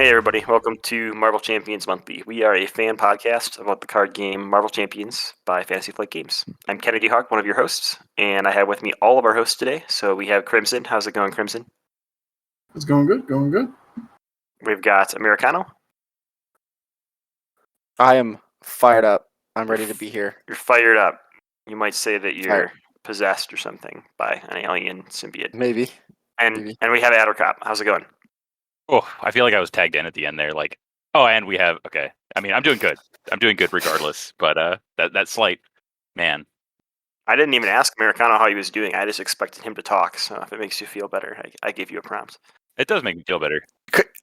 Hey everybody, welcome to Marvel Champions Monthly. We are a fan podcast about the card game Marvel Champions by Fantasy Flight Games. I'm Kennedy Hawk, one of your hosts, and I have with me all of our hosts today. So we have Crimson. How's it going, Crimson? It's going good, going good. We've got Amerikano. I am fired up. I'm ready to be here. You're fired up. You might say that you're possessed or something by an alien symbiote. Maybe. And we have Attercop. How's it going? Oh, I feel like I was tagged in at the end there. Like, oh, and we have okay. I mean, I'm doing good. I'm doing good regardless. But that slight man. I didn't even ask Amerikano how he was doing. I just expected him to talk. So if it makes you feel better, I gave you a prompt. It does make me feel better.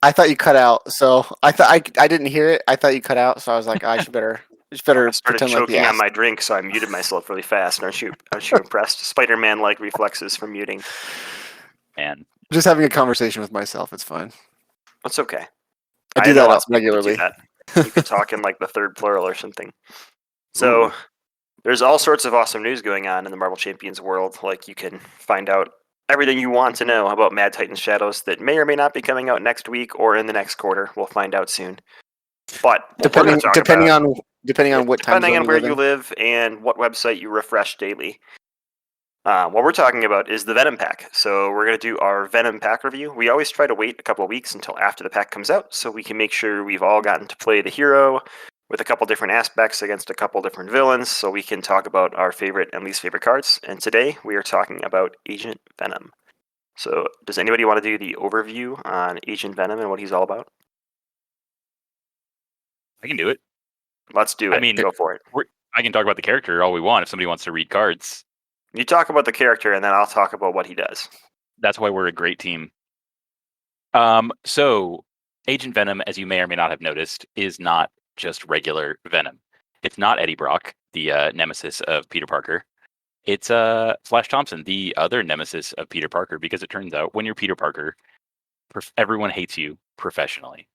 I thought you cut out, so I didn't hear it. I thought you cut out, so I was like, I should better I started pretend choking like on my drink, so I muted myself really fast. Aren't you impressed? Spider-Man-like reflexes from muting. And just having a conversation with myself. It's fine. That's okay. I do that regularly. You could talk in like the third plural or something. So there's all sorts of awesome news going on in the Marvel Champions world. Like you can find out everything you want to know about Mad Titan Shadows that may or may not be coming out next week or in the next quarter. We'll find out soon. But depending on what time depending on where you live and what website you refresh daily. What we're talking about is the Venom pack. So we're going to do our Venom pack review. We always try to wait a couple of weeks until after the pack comes out so we can make sure we've all gotten to play the hero with a couple different aspects against a couple different villains so we can talk about our favorite and least favorite cards. And today we are talking about Agent Venom. So does anybody want to do the overview on Agent Venom and what he's all about? I can do it. Let's do it. I mean, go for it. I can talk about the character all we want if somebody wants to read cards. You talk about the character, and then I'll talk about what he does. That's why we're a great team. So Agent Venom, as you may or may not have noticed, is not just regular Venom. It's not Eddie Brock, the nemesis of Peter Parker. It's Flash Thompson, the other nemesis of Peter Parker, because it turns out when you're Peter Parker, everyone hates you professionally.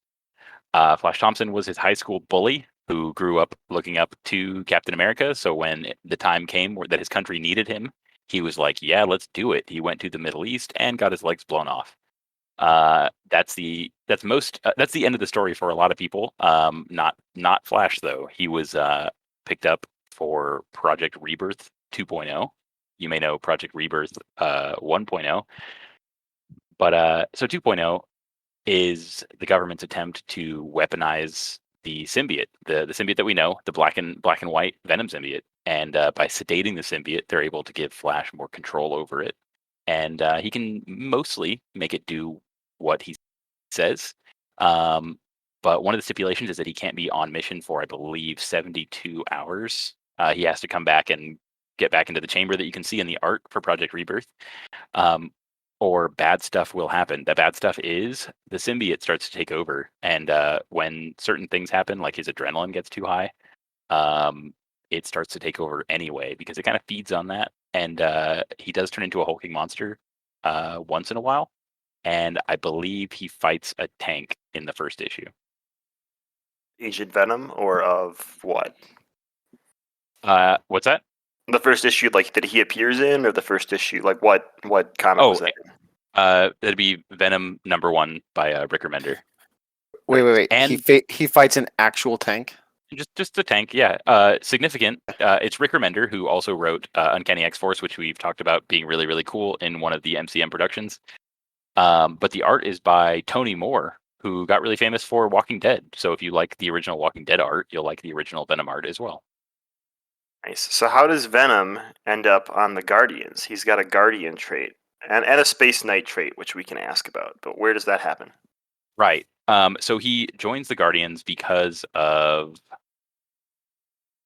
Flash Thompson was his high school bully who grew up looking up to Captain America. So when the time came that his country needed him, he was like, yeah, let's do it. He went to the Middle East and got his legs blown off. That's the end of the story for a lot of people. Not Flash though. He was picked up for Project Rebirth 2.0. You may know Project Rebirth 1.0. But so 2.0 is the government's attempt to weaponize the symbiote, the symbiote that we know, the black and white Venom symbiote. And by sedating the symbiote, they're able to give Flash more control over it. And he can mostly make it do what he says. But one of the stipulations is that he can't be on mission for, I believe, 72 hours. He has to come back and get back into the chamber that you can see in the art for Project Rebirth. Or bad stuff will happen. The bad stuff is the symbiote starts to take over. And when certain things happen, like his adrenaline gets too high, it starts to take over anyway, because it kind of feeds on that. And he does turn into a hulking monster once in a while. And I believe he fights a tank in the first issue. Agent Venom, or of what? What's that? The first issue, like, that he appears in, or the first issue, like, what comic was that in? That'd be Venom #1 by Rick Remender. Wait. And he fights an actual tank? Just a tank, yeah. Significant. It's Rick Remender, who also wrote Uncanny X-Force, which we've talked about being really, really cool in one of the MCM productions. But the art is by Tony Moore, who got really famous for Walking Dead. So if you like the original Walking Dead art, you'll like the original Venom art as well. Nice. So how does Venom end up on the Guardians? He's got a Guardian trait and a Space Knight trait, which we can ask about. But where does that happen? Right. So he joins the Guardians because of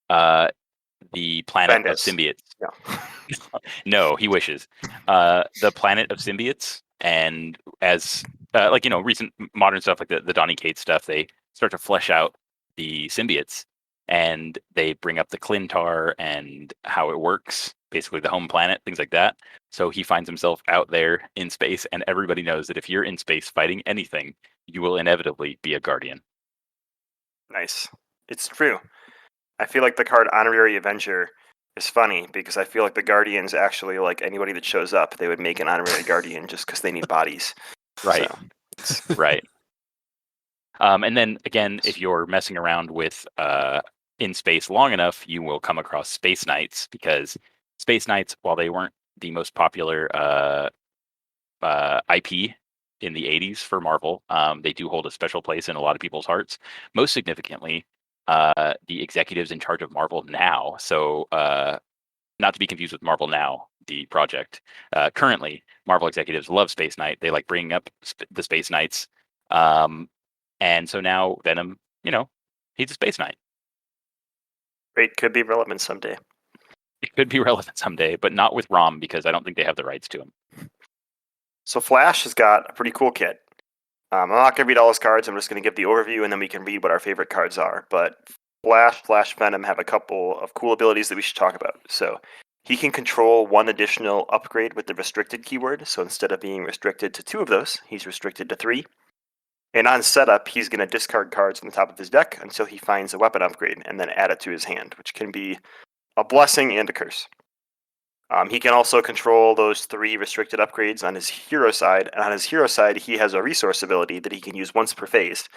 the planet of symbiotes. No. No, he wishes. The planet of symbiotes, and as recent modern stuff like the Donny Cates stuff, they start to flesh out the symbiotes. And they bring up the Clintar and how it works, basically the home planet, things like that. So he finds himself out there in space, and everybody knows that if you're in space fighting anything, you will inevitably be a Guardian. Nice. It's true. I feel like the card Honorary Avenger is funny because I feel like the Guardians actually, like anybody that shows up, they would make an Honorary Guardian just because they need bodies. Right. So, right. And then again, if you're messing around with in space long enough, you will come across Space Knights, because Space Knights, while they weren't the most popular IP in the 80s for Marvel, they do hold a special place in a lot of people's hearts. Most significantly, the executives in charge of Marvel Now. So not to be confused with Marvel Now, the project. Currently, Marvel executives love Space Knight. They like bringing up the Space Knights. And so now Venom, he's a Space Knight. Great, could be relevant someday. It could be relevant someday, but not with ROM, because I don't think they have the rights to him. So Flash has got a pretty cool kit. I'm not going to read all his cards. I'm just going to give the overview, and then we can read what our favorite cards are. But Flash, Venom have a couple of cool abilities that we should talk about. So he can control one additional upgrade with the restricted keyword. So instead of being restricted to 2 of those, he's restricted to 3. And on setup, he's going to discard cards on the top of his deck until he finds a weapon upgrade and then add it to his hand, which can be a blessing and a curse. He can also control those 3 restricted upgrades on his hero side, and on his hero side, he has a resource ability that he can use once per phase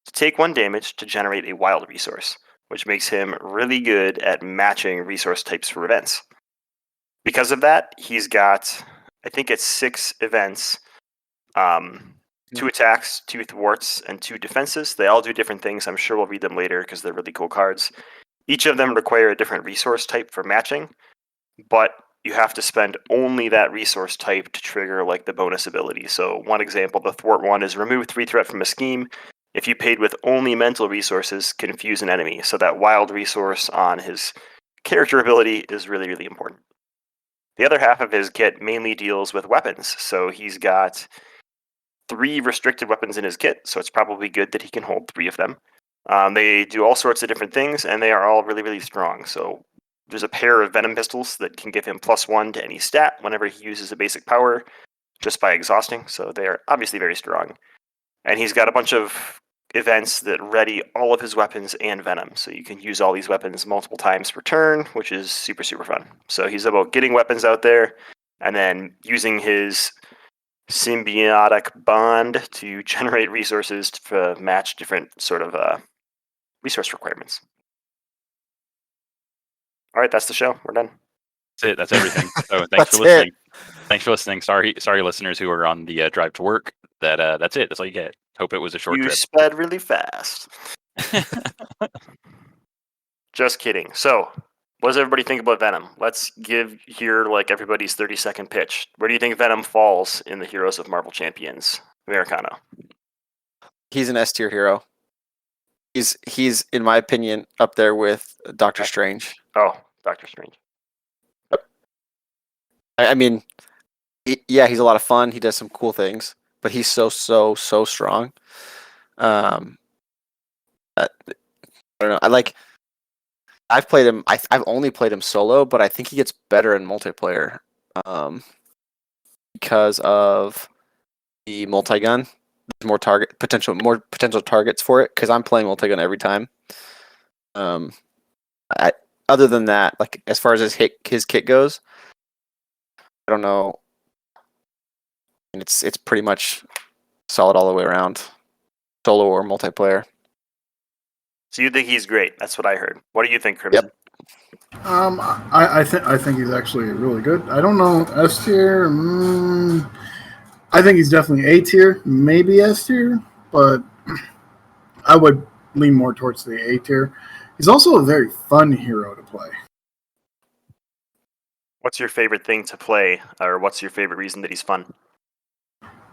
to take 1 damage to generate a wild resource, which makes him really good at matching resource types for events. Because of that, he's got, I think it's 6 events, 2 attacks, 2 thwarts, and 2 defenses. They all do different things. I'm sure we'll read them later because they're really cool cards. Each of them require a different resource type for matching, but you have to spend only that resource type to trigger like the bonus ability. So one example, the thwart one is remove 3 threat from a scheme. If you paid with only mental resources, confuse an enemy. So that wild resource on his character ability is really, really important. The other half of his kit mainly deals with weapons. So he's got 3 restricted weapons in his kit, so it's probably good that he can hold 3 of them. They do all sorts of different things, and they are all really, really strong. So there's a pair of Venom pistols that can give him +1 to any stat whenever he uses a basic power just by exhausting, so they are obviously very strong. And he's got a bunch of events that ready all of his weapons and Venom, so you can use all these weapons multiple times per turn, which is super, super fun. So he's about getting weapons out there and then using his symbiotic bond to generate resources to match different sort of resource requirements. All right, that's the show. We're done. That's it. That's everything. So thanks That's for listening. it. Thanks for listening. Sorry, listeners who are on the drive to work. That's it. That's all you get. Hope it was a short You trip. sped really fast. Just kidding. So, what does everybody think about Venom? Let's give here like everybody's 30-second pitch. Where do you think Venom falls in the Heroes of Marvel Champions? Amerikano. He's an S tier hero. He's in my opinion up there with Doctor Strange. Oh, Doctor Strange. I mean, yeah, he's a lot of fun. He does some cool things, but he's so strong. I don't know. I've played him. I've only played him solo, but I think he gets better in multiplayer because of the multi-gun. There's more potential targets for it because I'm playing multi-gun every time. Other than that, like as far as his kit goes, I don't know. It's pretty much solid all the way around, solo or multiplayer. So you think he's great? That's what I heard. What do you think, Crimson? Yep. I think he's actually really good. I don't know S tier. I think he's definitely A tier, maybe S tier, but I would lean more towards the A tier. He's also a very fun hero to play. What's your favorite thing to play, or what's your favorite reason that he's fun?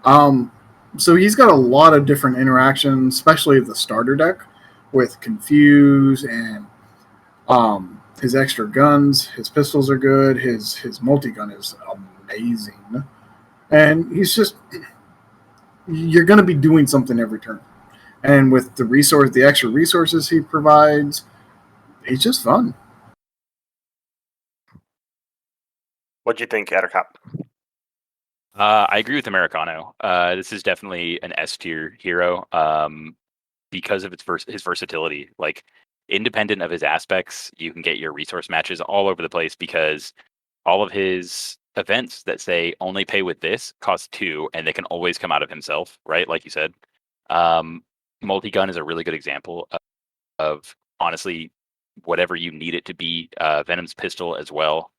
So he's got a lot of different interactions, especially the starter deck with Confuse and his extra guns. His pistols are good. His multi-gun is amazing. And you're going to be doing something every turn. And with the extra resources he provides, he's just fun. What do you think, Attercop? I agree with Amerikano. This is definitely an S tier hero because of his versatility. Like, independent of his aspects, you can get your resource matches all over the place because all of his events that say only pay with this cost 2, and they can always come out of himself, right? Like you said. multi-gun is a really good example of honestly whatever you need it to be. Venom's pistol as well.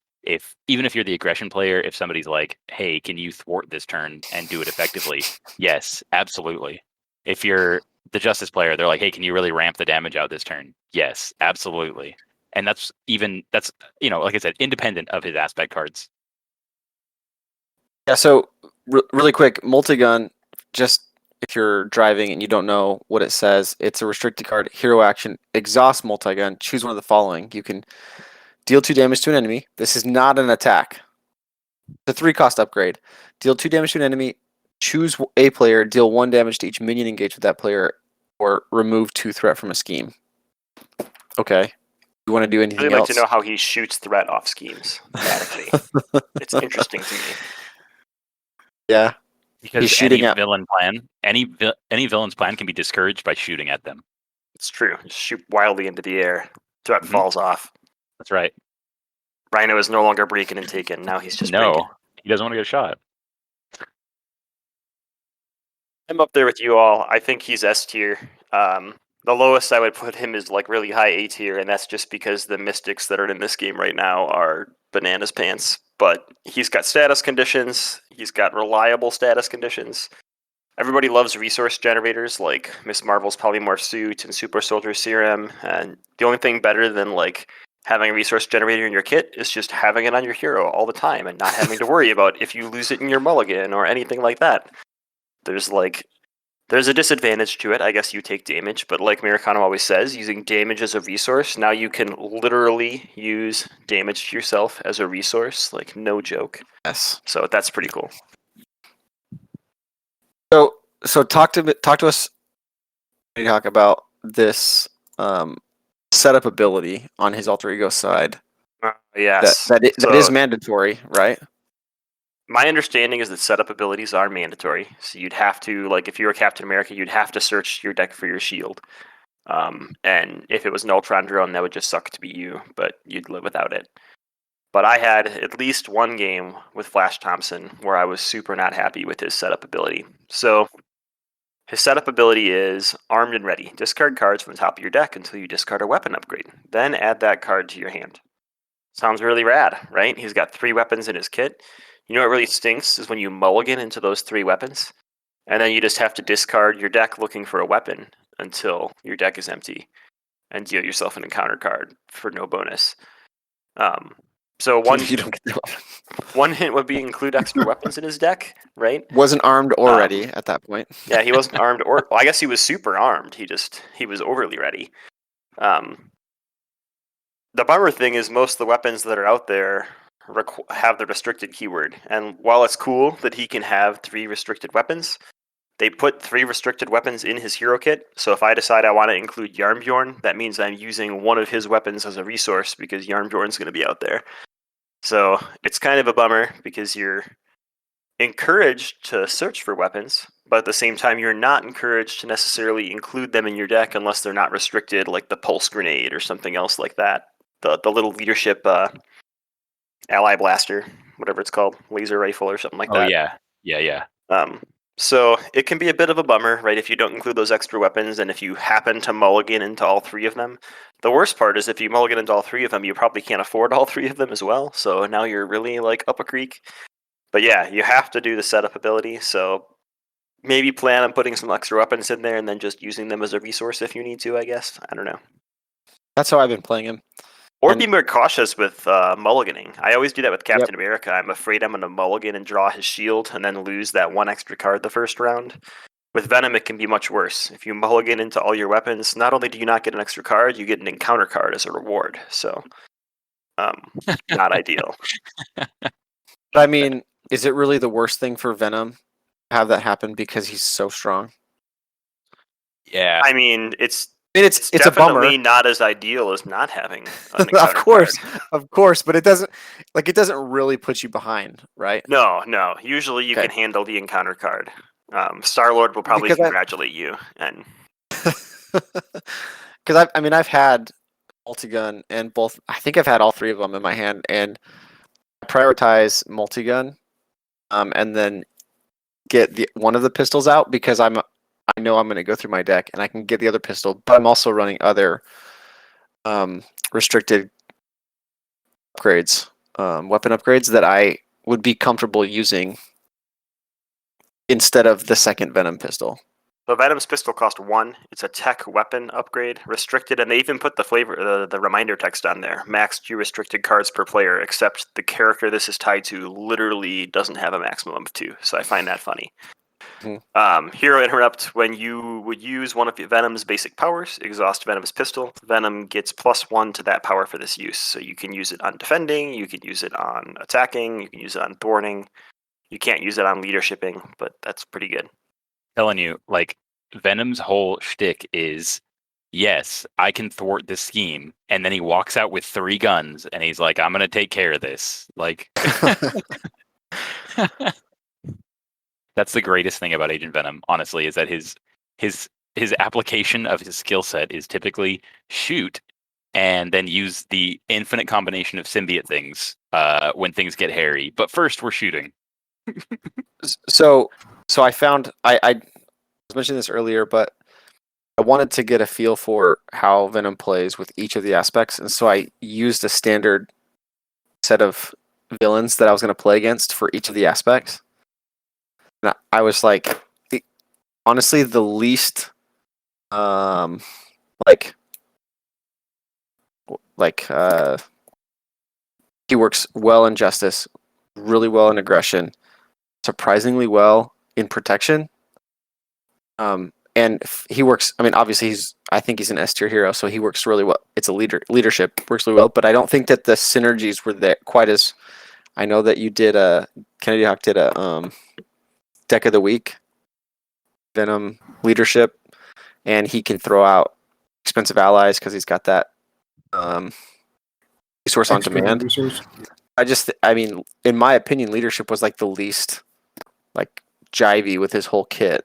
Even if you're the aggression player, if somebody's like, "Hey, can you thwart this turn and do it effectively?" Yes, absolutely. If you're the Justice player, they're like, "Hey, can you really ramp the damage out this turn?" Yes, absolutely. And that's like I said, independent of his aspect cards. Yeah, so really quick, multi-gun, just if you're driving and you don't know what it says, it's a restricted card, hero action, exhaust multi-gun, choose one of the following. You can deal 2 damage to an enemy. This is not an attack. It's a 3-cost upgrade. Deal 2 damage to an enemy, choose a player, deal 1 damage to each minion engaged with that player, or remove 2 threat from a scheme. Okay. You want to do I'd anything really like else? to know how he shoots threat off schemes. Thematically. It's interesting to me. Yeah. Because He's shooting any at villain plan, any villain's plan can be discouraged by shooting at them. It's true. Just shoot wildly into the air. Threat Mhm. falls off. That's right. Rhino is no longer breaking and taken. Now he's just breaking. No, he doesn't want to get shot. I'm up there with you all. I think he's S tier. The lowest I would put him is like really high A tier, and that's just because the mystics that are in this game right now are bananas pants. But he's got status conditions. He's got reliable status conditions. Everybody loves resource generators like Miss Marvel's Polymorph Suit and Super Soldier Serum, and the only thing better than like having a resource generator in your kit is just having it on your hero all the time and not having to worry about if you lose it in your mulligan or anything like that. There's a disadvantage to it. I guess you take damage, but like Amerikano always says, using damage as a resource, now you can literally use damage to yourself as a resource, like no joke. yes. So that's pretty cool. So talk to us talk about this setup ability on his alter ego side. Yes. That So is mandatory, right? my understanding is that setup abilities are mandatory. So you'd have to, like, if you were Captain America, you'd have to search your deck for your shield. And if it was an Ultron drone, that would just suck to be you, but you'd live without it. But I had at least one game with Flash Thompson where I was super not happy with his setup ability. So his setup ability is Armed and Ready. Discard cards from the top of your deck until you discard a weapon upgrade. Then add that card to your hand. Sounds really rad, right? He's got 3 weapons in his kit. You know what really stinks is when you mulligan into those 3 weapons, and then you just have to discard your deck looking for a weapon until your deck is empty, and deal yourself an encounter card for no bonus. So You don't get the one hint would be include extra weapons in his deck, right? wasn't armed or ready at that point. Yeah, he wasn't armed, or well, I guess he was super armed. He was overly ready. The bummer thing is most of the weapons that are out there have the restricted keyword, and while it's cool that he can have 3 restricted weapons, they put 3 restricted weapons in his hero kit. So if I decide I want to include Yarnbjorn, that means I'm using one of his weapons as a resource because Yarnbjorn's going to be out there. So it's kind of a bummer because you're encouraged to search for weapons, but at the same time you're not encouraged to necessarily include them in your deck unless they're not restricted, like the pulse grenade or something else like that. The little leadership ally blaster, whatever it's called, laser rifle or something like that. Yeah. So it can be a bit of a bummer, right, if you don't include those extra weapons, and if you happen to mulligan into all 3 of them. The worst part is if you mulligan into all 3 of them, you probably can't afford all 3 of them as well, so now you're really, like, up a creek. But yeah, you have to do the setup ability, so maybe plan on putting some extra weapons in there and then just using them as a resource if you need to, I guess. I don't know. That's how I've been playing him. Or be more cautious with mulliganing. I always do that with Captain Yep. America. I'm afraid I'm going to mulligan and draw his shield and then lose that 1 extra card the first round. With Venom, it can be much worse. If you mulligan into all your weapons, not only do you not get an extra card, you get an encounter card as a reward. So, not ideal. But I mean, is it really the worst thing for Venom to have that happen because he's so strong? Yeah. I mean, it's It's a definitely bummer. not as ideal as not having an Of encounter course, card. but it doesn't really put you behind, right? No. Usually you Okay. can handle the encounter card. Star-Lord will probably Because congratulate you. And because I've had multi-gun and both. I think I've had all 3 of them in my hand, and I prioritize multi-gun, and then get one of the pistols out because I'm I know I'm going to go through my deck and I can get the other pistol, but I'm also running other restricted upgrades, weapon upgrades that I would be comfortable using instead of the second Venom pistol. So Venom's pistol cost 1. It's a tech weapon upgrade, restricted, and they even put the reminder text on there. Max 2 restricted cards per player, except the character this is tied to literally doesn't have a maximum of 2. So I find that funny. Hero Interrupt, when you would use one of Venom's basic powers, exhaust Venom's pistol, Venom gets +1 to that power for this use. So you can use it on defending, you can use it on attacking, you can use it on thwarting. You can't use it on leadershiping, but that's pretty good. Telling you, like, Venom's whole shtick is, yes, I can thwart this scheme, and then he walks out with 3 guns, and he's like, I'm gonna take care of this. Like, that's the greatest thing about Agent Venom, honestly, is that his application of his skill set is typically shoot and then use the infinite combination of symbiote things when things get hairy. But first, we're shooting. So I found I was mentioning this earlier, but I wanted to get a feel for how Venom plays with each of the aspects, and so I used a standard set of villains that I was going to play against for each of the aspects. And I was like, honestly, the least he works well in justice, really well in aggression, surprisingly well in protection. And he works. I mean, obviously, I think he's an S tier hero, so he works really well. It's a leadership works really well, but I don't think that the synergies were there quite as. I know that you did Kennedy Hawk did a deck of the week, Venom leadership, and he can throw out expensive allies because he's got that resource on Extra demand. resource. I mean, in my opinion, leadership was like the least like jivey with his whole kit.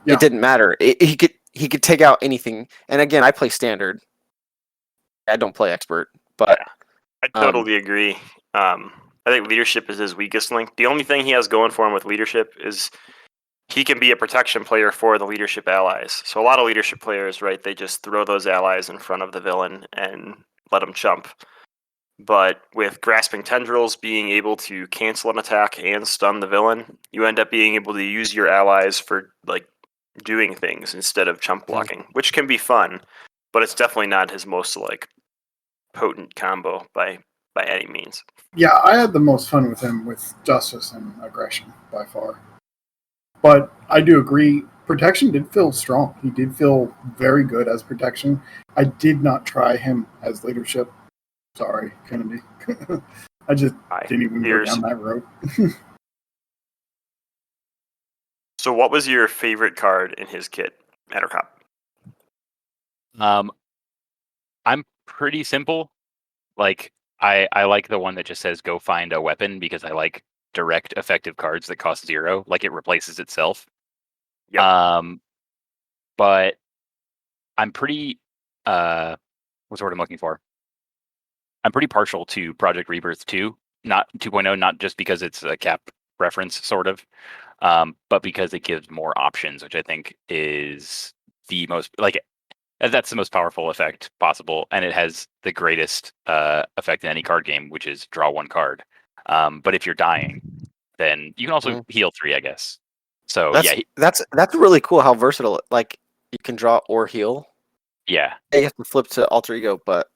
Yeah. It didn't matter. He could take out anything. And again, I play standard. I don't play expert, but I totally agree. I think leadership is his weakest link. The only thing he has going for him with leadership is he can be a protection player for the leadership allies. So a lot of leadership players, right, they just throw those allies in front of the villain and let him chump. But with Grasping Tendrils being able to cancel an attack and stun the villain, you end up being able to use your allies for like doing things instead of chump blocking, which can be fun, but it's definitely not his most like potent combo by any means. Yeah, I had the most fun with him with justice and aggression by far. But I do agree, protection did feel strong. He did feel very good as protection. I did not try him as leadership. Sorry, Kennedy. I just didn't even go down that road. So what was your favorite card in his kit, Attercop? I'm pretty simple. Like, I like the one that just says go find a weapon because I like direct effective cards that cost 0. Like, it replaces itself. Yep. But I'm pretty what's the word I'm looking for? I'm pretty partial to Project Rebirth 2, not 2.0, not just because it's a cap reference, sort of, but because it gives more options, which I think is the most, like, that's the most powerful effect possible, and it has the greatest effect in any card game, which is draw 1 card. But if you're dying, then you can also heal 3, I guess. So that's really cool how versatile. Like, you can draw or heal. Yeah. You have to flip to alter ego, but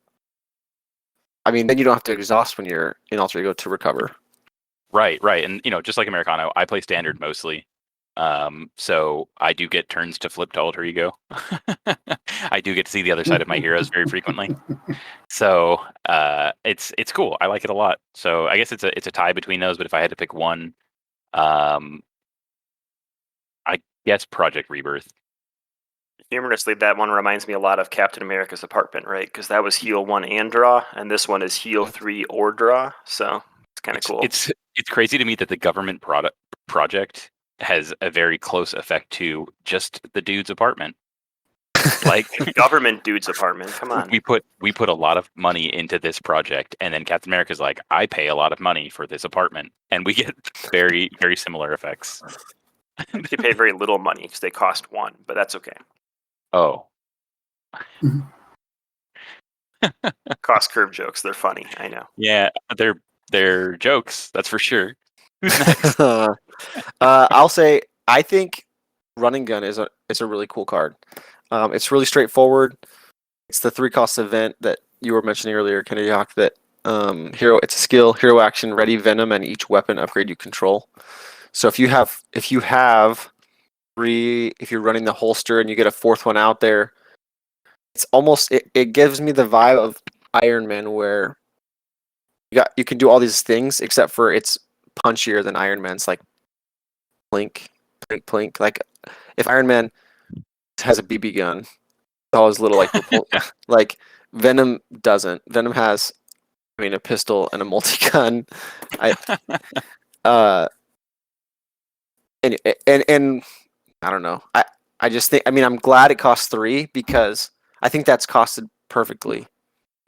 I mean, then you don't have to exhaust when you're in alter ego to recover. Right. And just like Amerikano, I play standard mostly. So I do get turns to flip to alter ego. I do get to see the other side of my heroes very frequently. So it's cool. I like it a lot. So I guess it's a tie between those. But if I had to pick one, I guess Project Rebirth. Humorously, that one reminds me a lot of Captain America's Apartment, right? Because that was heal 1 and draw, and this one is heal 3 or draw. So it's kind of cool. It's crazy to me that the government project has a very close effect to just the dude's apartment. Like, government dude's apartment. Come on. We put a lot of money into this project, and then Captain America's like, I pay a lot of money for this apartment, and we get very, very similar effects. They pay very little money because they cost 1, but that's okay. Oh. Cost curve jokes, they're funny. I know. Yeah, they're jokes, that's for sure. Who's next? I'll say I think Running Gun is a really cool card. It's really straightforward. It's the 3-cost event that you were mentioning earlier, Kennedy Hawk. That it's a skill, hero action, ready Venom, and each weapon upgrade you control. So if you're running the holster and you get a 4th one out there, it's almost it gives me the vibe of Iron Man, where you can do all these things except for it's punchier than Iron Man's, like plink, plink, plink. Like if Iron Man has a BB gun, it's always little like like Venom doesn't. Venom has, a pistol and a multi-gun. And I don't know. I just think, I'm glad it costs 3 because I think that's costed perfectly.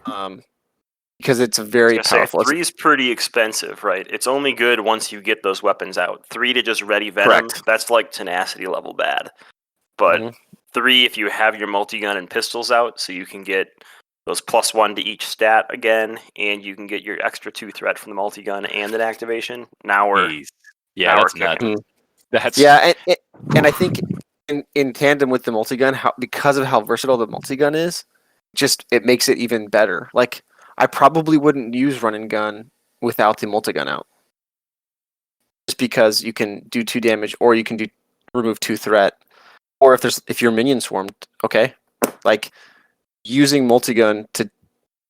Because it's very powerful. 3 is pretty expensive, right? It's only good once you get those weapons out. 3 to just ready Venom, Correct. That's like tenacity level bad. But 3, if you have your multi-gun and pistols out, so you can get those +1 to each stat again, and you can get your extra 2 threat from the multi-gun and an activation. Now we're Jeez. Yeah, that's nuts. That's and I think in tandem with the multi-gun, because of how versatile the multi-gun is, it makes it even better. Like, I probably wouldn't use run and gun without the multi-gun out. Just because you can do 2 damage, or you can remove 2 threat, or if your minion swarmed, okay, like using multi-gun to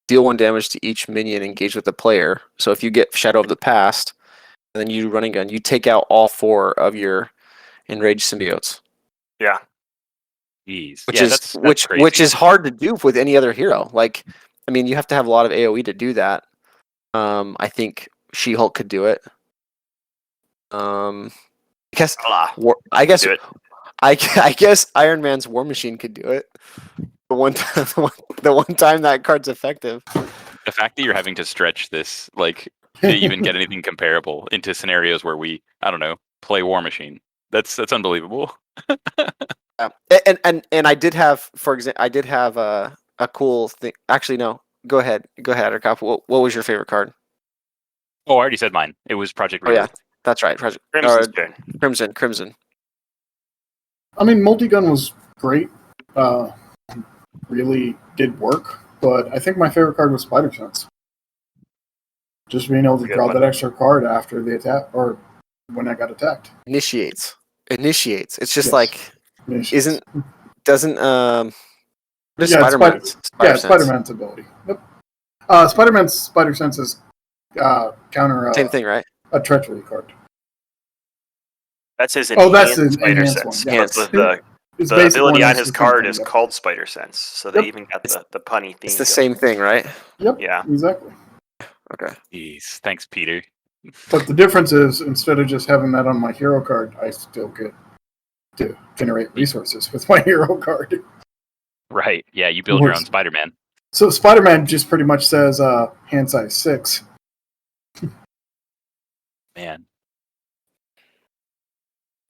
deal 1 damage to each minion engaged with the player. So if you get Shadow of the Past, and then you do running gun, you take out all 4 of your enraged symbiotes. Yeah. Jeez. Which is hard to do with any other hero. Like, you have to have a lot of AoE to do that. I think She-Hulk could do it. I guess Iron Man's War Machine could do it. The one time that card's effective. The fact that you're having to stretch this, like, to even get anything comparable into scenarios where we, I don't know, play War Machine. That's unbelievable. Yeah. And I did have, for example, a cool thing. Actually, no. Go ahead, Attercop. What was your favorite card? Oh, I already said mine. It was Project Rebirth. Oh yeah, that's right. Project Crimson. Multi-gun was great. Really did work, but I think my favorite card was Spider Sense. Just being able to draw that extra card after the attack, or when I got attacked. Initiates. It's just Initiates. Spider-Man's Spider-Man's ability. Yep. Spider-Man's Spider Sense is counter. Same thing, right? A treachery card. That's his Spider Sense. The ability on his card is called Spider Sense, so they even got the punny theme. It's the same thing, right? Yep. Yeah. Exactly. Okay. Jeez. Thanks, Peter. But the difference is, instead of just having that on my hero card, I still get to generate resources with my hero card. Right. Yeah, you build your own Spider-Man. So Spider-Man just pretty much says hand size 6. Man.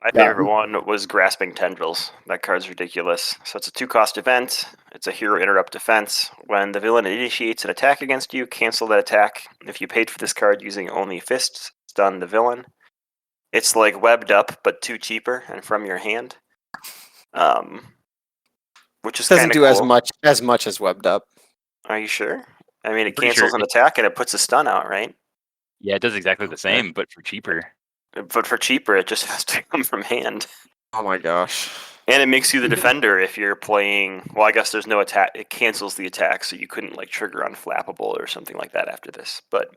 My favorite one was Grasping Tendrils. That card's ridiculous. So it's a 2-cost event. It's a hero interrupt defense. When the villain initiates an attack against you, cancel that attack. If you paid for this card using only fists, stun the villain. It's like webbed up, but 2 cheaper and from your hand. Which is doesn't do cool. as much as webbed up. Are you sure? It cancels an attack and it puts a stun out, right? Yeah, it does exactly the same, but for cheaper. But for cheaper, it just has to come from hand. Oh my gosh. And it makes you the defender if you're playing... Well, I guess there's no attack. It cancels the attack, so you couldn't trigger Unflappable or something like that after this. But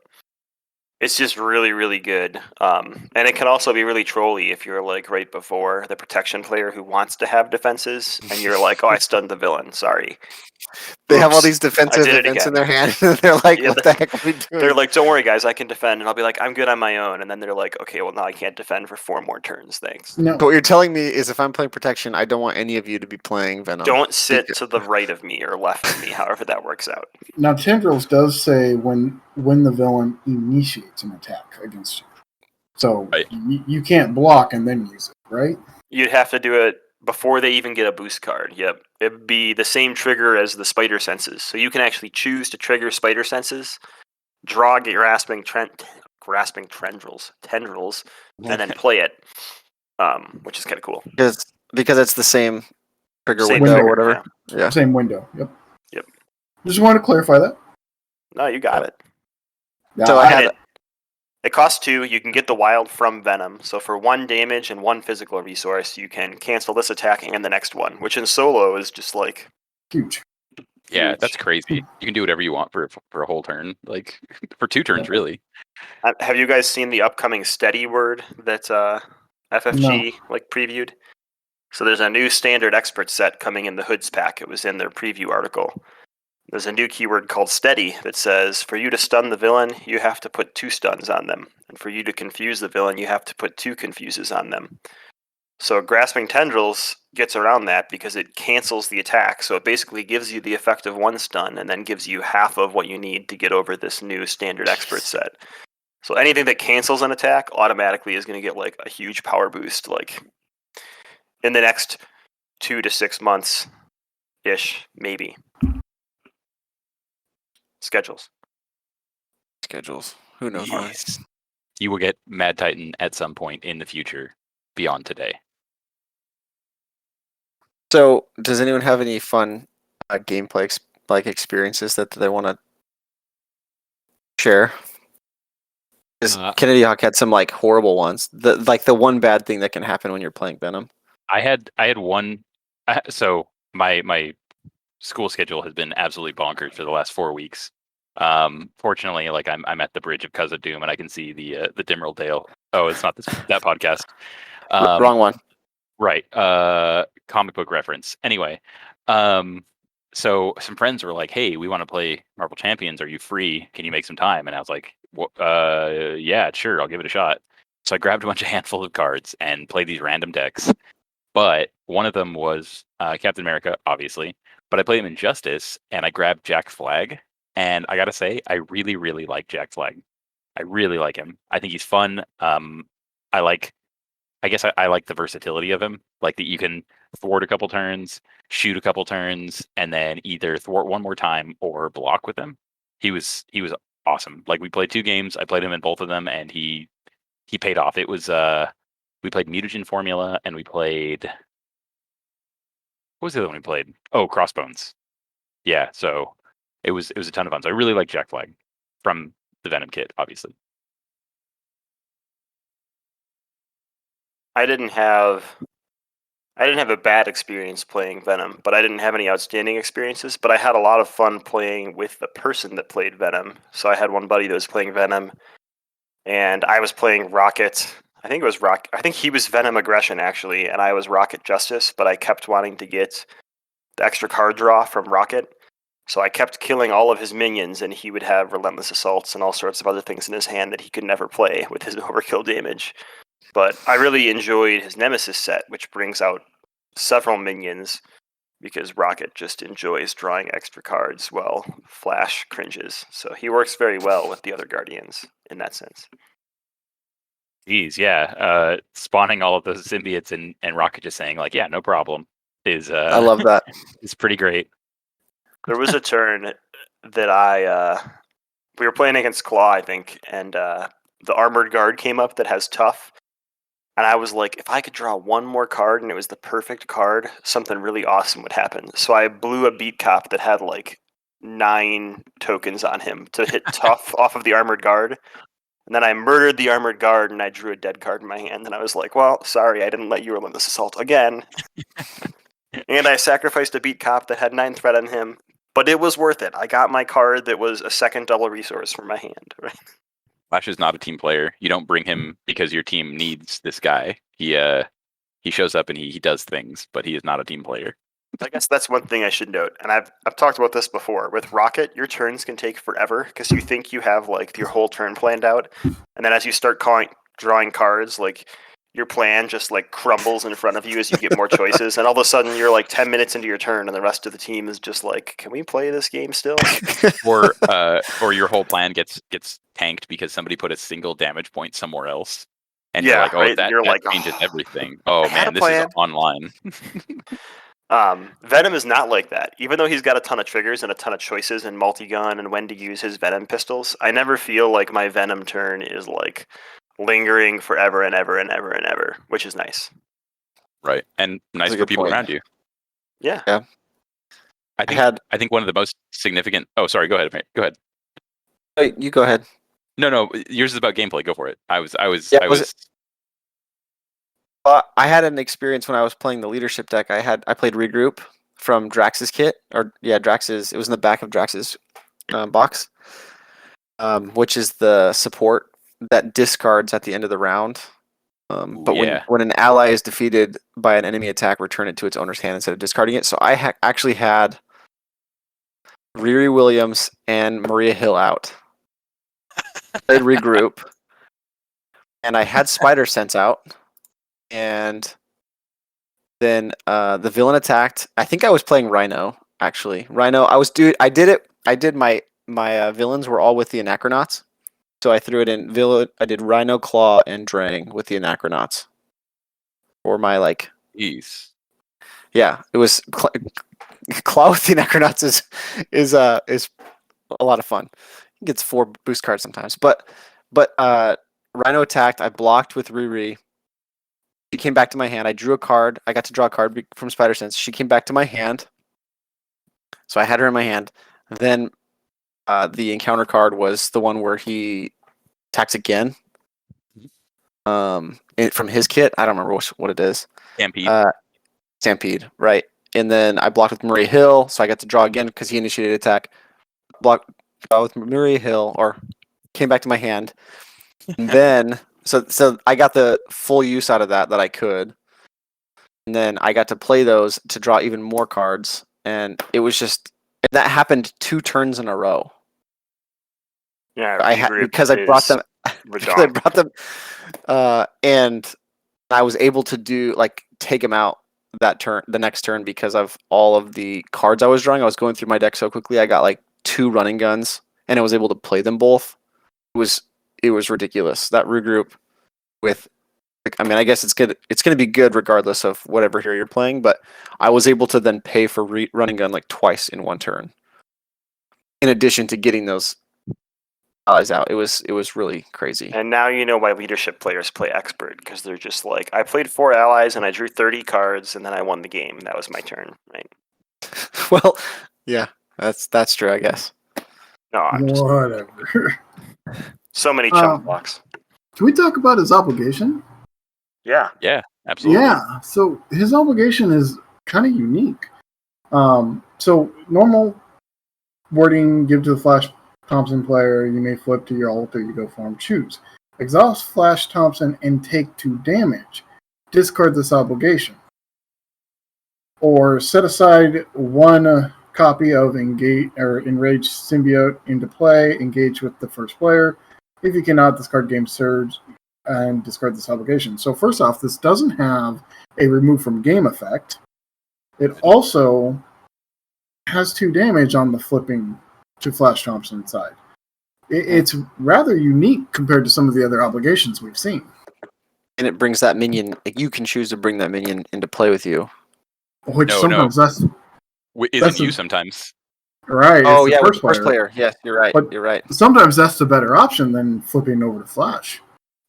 it's just really, really good. And it can also be really trolly if you're right before the protection player who wants to have defenses, and you're like, oh, I stunned the villain. Sorry. They have all these defensive events in their hand, and they're like, what the heck are we doing? They're like, don't worry, guys, I can defend. And I'll be like, I'm good on my own. And then they're like, okay, well, now I can't defend for 4 more turns. Thanks. No. But what you're telling me is if I'm playing protection, I don't want any of you to be playing Venom. Don't sit to the right of me or left of me, however that works out. Now, Tendrils does say when the villain initiates an attack against you. So you can't block and then use it. right? You'd have to do it before they even get a boost card. Yep. It'd be the same trigger as the spider senses. So you can actually choose to trigger spider senses, draw grasping tendrils, and then play it, which is kind of cool. Because it's the same trigger Same window trigger, or whatever. Yeah. Same window. Yep. Yep. Just wanted to clarify that. No, you got it. Yeah, So I And had it costs 2. You can get the wild from Venom. So for 1 damage and 1 physical resource, you can cancel this attack and the next one, which in solo is just like huge. Yeah, huge. that's crazy. You can do whatever you want for a whole turn, like for 2 turns, Yeah. really. Have you guys seen the upcoming steady word that FFG like previewed? So there's a new standard expert set coming in the Hoods pack. It was in their preview article. There's a new keyword called steady that says for you to stun the villain, you have to put 2 stuns on them. And for you to confuse the villain, you have to put 2 confuses on them. So grasping tendrils gets around that because it cancels the attack. So it basically gives you the effect of 1 stun and then gives you half of what you need to get over this new standard expert set. So anything that cancels an attack automatically is going to get like a huge power boost like in the next 2 to 6 months ish, maybe. Schedules. Who knows when. Yes. You will get Mad Titan at some point in the future beyond today. So, does anyone have any fun gameplay experiences that they want to share? 'Cause Kennedy Hawk had some like horrible ones. The one bad thing that can happen when you're playing Venom. I had one. So my school schedule has been absolutely bonkers for the last 4 weeks. Fortunately, like I'm at the bridge of Cousin Doom and I can see the Dimmerald Dale. Oh, it's not that podcast. Wrong one. Right. Comic book reference. Anyway, so some friends were like, "Hey, we want to play Marvel Champions. Are you free? Can you make some time?" And I was like, "Yeah, sure. I'll give it a shot." So I grabbed a bunch of handful of cards and played these random decks. But one of them was Captain America, obviously. But I played him in Justice, and I grabbed Jack Flag. And I gotta say, I really, really like Jack Flag. I really like him. I think he's fun. I guess I like the versatility of him. Like that you can thwart a couple turns, shoot a couple turns, and then either thwart one more time or block with him. He was awesome. Like we played 2 games. I played him in both of them, and he paid off. It was we played Mutagen Formula, and we played what was the other one we played? Oh, Crossbones. Yeah, so it was a ton of fun. So I really like Jack Flag from the Venom kit, obviously. I didn't have a bad experience playing Venom, but I didn't have any outstanding experiences. But I had a lot of fun playing with the person that played Venom. So I had one buddy that was playing Venom, and I was playing Rocket. I think he was Venom Aggression actually, and I was Rocket Justice. But I kept wanting to get the extra card draw from Rocket, so I kept killing all of his minions, and he would have Relentless Assaults and all sorts of other things in his hand that he could never play with his overkill damage. But I really enjoyed his Nemesis set, which brings out several minions because Rocket just enjoys drawing extra cards while Flash cringes. So he works very well with the other Guardians in that sense. Geez, yeah. Spawning all of those symbiotes and Rocket just saying like, yeah, no problem is I love that. It's pretty great. There was a turn that we were playing against Claw, I think, and the Armored Guard came up that has Tough. And I was like, if I could draw one more card and it was the perfect card, something really awesome would happen. So I blew a Beat Cop that had like 9 tokens on him to hit Tough off of the Armored Guard. And then I murdered the Armored Guard and I drew a dead card in my hand. And I was like, well, sorry, I didn't let you Relentless Assault again. And I sacrificed a Beat Cop that had 9 threat on him. But it was worth it. I got my card that was a second double resource from my hand. Right? Flash is not a team player. You don't bring him because your team needs this guy. He shows up and he does things, but he is not a team player. I guess that's one thing I should note, and I've talked about this before. With Rocket, your turns can take forever because you think you have like your whole turn planned out, and then as you start drawing cards, like your plan just like crumbles in front of you as you get more choices, and all of a sudden you're like 10 minutes into your turn, and the rest of the team is just like, "Can we play this game still?" Or your whole plan gets tanked because somebody put a single damage point somewhere else. and Yeah, you're like, oh, right? that You're like, changes "Oh, everything. I Oh had a man, this is plan." online. Venom is not like that. Even though he's got a ton of triggers and a ton of choices in multi-gun and when to use his Venom pistols, I never feel like my Venom turn is like lingering forever and ever and ever and ever, which is nice. Right, and nice a for good people point. around you. Yeah. Yeah. I think one of the most significant. Oh, sorry. Go ahead, mate. Go ahead. Wait, you go ahead. No. Yours is about gameplay. Go for it. I was. Yeah, I was was. I had an experience when I was playing the leadership deck. I played Regroup from Drax's kit, or yeah, Drax's. It was in the back of Drax's box, which is the support that discards at the end of the round. But Yeah. when an ally is defeated by an enemy attack, return it to its owner's hand instead of discarding it. So I actually had Riri Williams and Maria Hill out. Played Regroup, and I had Spider Sense out, and then the villain attacked. I think I was playing Rhino actually. Rhino. I did it. I did my villains were all with the Anachronauts, so I threw it in villain. I did Rhino, Claw, and Drang with the Anachronauts. Or my like. Jeez. Yeah, it was Claw with the Anachronauts is a lot of fun. He gets 4 boost cards sometimes, but Rhino attacked. I blocked with Riri. She came back to my hand. I drew a card. I got to draw a card from Spider Sense. She came back to my hand, so I had her in my hand. Then the encounter card was the one where he attacks again. From his kit, I don't remember what it is. Stampede. Stampede, right? And then I blocked with Maria Hill, so I got to draw again because he initiated attack. Blocked with Maria Hill, or came back to my hand. And then so I got the full use out of that I could. And then I got to play those to draw even more cards, and it was just that happened 2 turns in a row. Yeah, because I brought them and I was able to do take him out the next turn because of all of the cards I was drawing. I was going through my deck so quickly. I got 2 running guns, and I was able to play them both. It was ridiculous. That regroup with, I guess it's good. It's going to be good regardless of whatever hero you're playing. But I was able to then pay for running gun twice in one turn. In addition to getting those allies out, it was really crazy. And now you know why leadership players play expert, because they're just like, I played 4 allies and I drew 30 cards and then I won the game. That was my turn, right? Well, yeah, that's true, I guess. No, I'm just Whatever. so many chump blocks. Can we talk about his obligation? Yeah. Yeah, absolutely. Yeah. So his obligation is kind of unique. So normal wording: give to the Flash Thompson player. You may flip to your alter ego form. Choose exhaust Flash Thompson and take 2 damage. Discard this obligation, or set aside 1 copy of Enraged Symbiote into play. Engage with the first player. If you cannot, discard Game Surge and discard this obligation. So first off, this doesn't have a remove from game effect. It also has 2 damage on the flipping to Flash Thompson side. It's rather unique compared to some of the other obligations we've seen. And it brings that minion. You can choose to bring that minion into play with you. Which sometimes that's you sometimes. Right. Oh it's yeah, the with the first player. Yes, you're right. But you're right. Sometimes that's the better option than flipping over to Flash.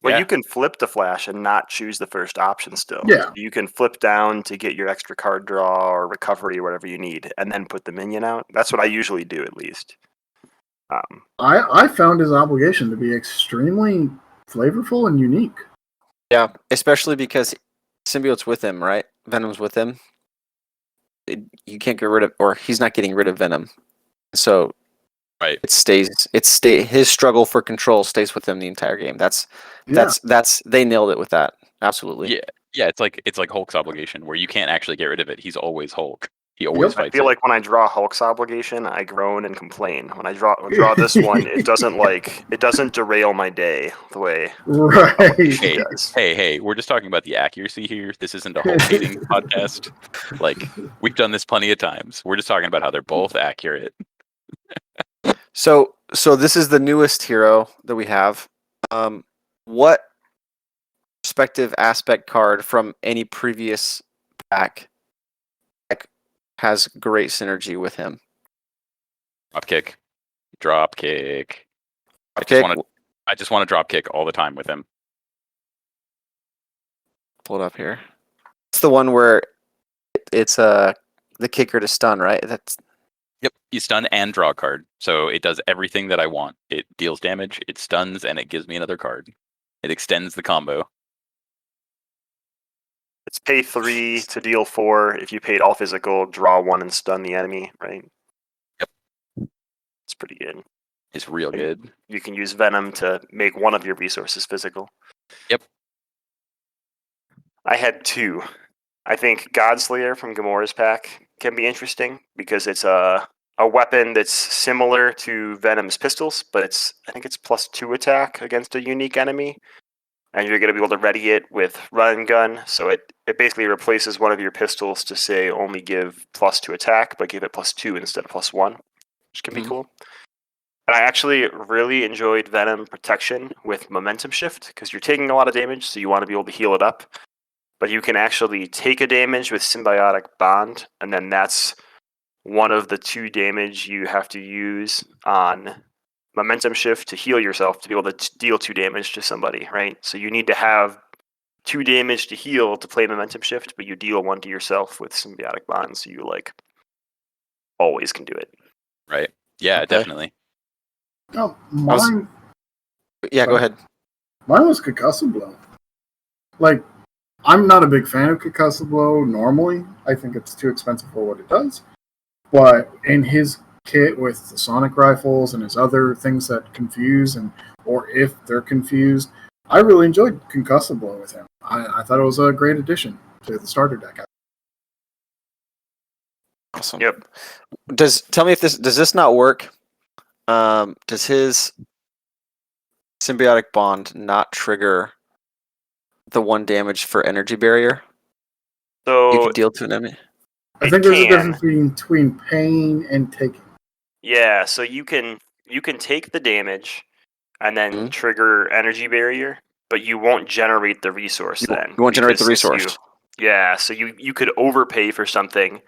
Well, Yeah. you can flip to Flash and not choose the first option still. Yeah. You can flip down to get your extra card draw or recovery or whatever you need, and then put the minion out. That's what I usually do, at least. I found his obligation to be extremely flavorful and unique. Yeah, especially because Symbiote's with him, right? Venom's with him. You can't get rid of, or he's not getting rid of Venom. So Right. His struggle for control stays with him the entire game. That's they nailed it with that. Absolutely. Yeah. It's like Hulk's obligation, where you can't actually get rid of it. He's always Hulk. He always I fights feel it. like when I draw Hulk's obligation, I groan and complain. When I draw this one, it doesn't derail my day the way Right. obligation does. Hey, we're just talking about the accuracy here. This isn't a Hulk hating podcast. We've done this plenty of times. We're just talking about how they're both accurate. So this is the newest hero that we have. What respective aspect card from any previous pack has great synergy with him. Drop kick. I just want to drop kick all the time with him. Pull it up here. It's the one where it's the kicker to stun, right? That's Yep, you stun and draw a card. So it does everything that I want. It deals damage, it stuns, and it gives me another card. It extends the combo. It's pay 3 to deal 4. If you paid all physical, draw 1 and stun the enemy, right? Yep. It's pretty good. It's real good. You can use Venom to make one of your resources physical. Yep. I had 2. I think Godslayer from Gamora's pack can be interesting because it's a weapon that's similar to Venom's pistols, but I think it's +2 attack against a unique enemy. And you're going to be able to ready it with run and gun. So it basically replaces one of your pistols to say only give +2 attack, but give it +2 instead of +1, which can be cool. And I actually really enjoyed Venom Protection with Momentum Shift because you're taking a lot of damage, so you want to be able to heal it up. But you can actually take a damage with Symbiotic Bond, and then that's one of the 2 damage you have to use on Momentum Shift to heal yourself to be able to deal 2 damage to somebody, right? So you need to have 2 damage to heal to play Momentum Shift, but you deal 1 to yourself with Symbiotic Bond, so you always can do it. Right. Yeah, Okay. definitely. Oh, mine. Yeah, go ahead. Mine was Concussive Blow. Like, I'm not a big fan of Concussive Blow normally. I think it's too expensive for what it does. But in his kit with the sonic rifles and his other things that confuse, or if they're confused, I really enjoyed Concussive Blow with him. I thought it was a great addition to the starter deck. Awesome. Yep. Tell me if does this not work? Does his symbiotic bond not trigger the 1 damage for energy barrier? You So can deal to an enemy. I think there's a difference between paying and taking. Yeah, so you can take the damage and then trigger energy barrier, but you won't generate the resource then. You won't generate the because since resource. So you could overpay for something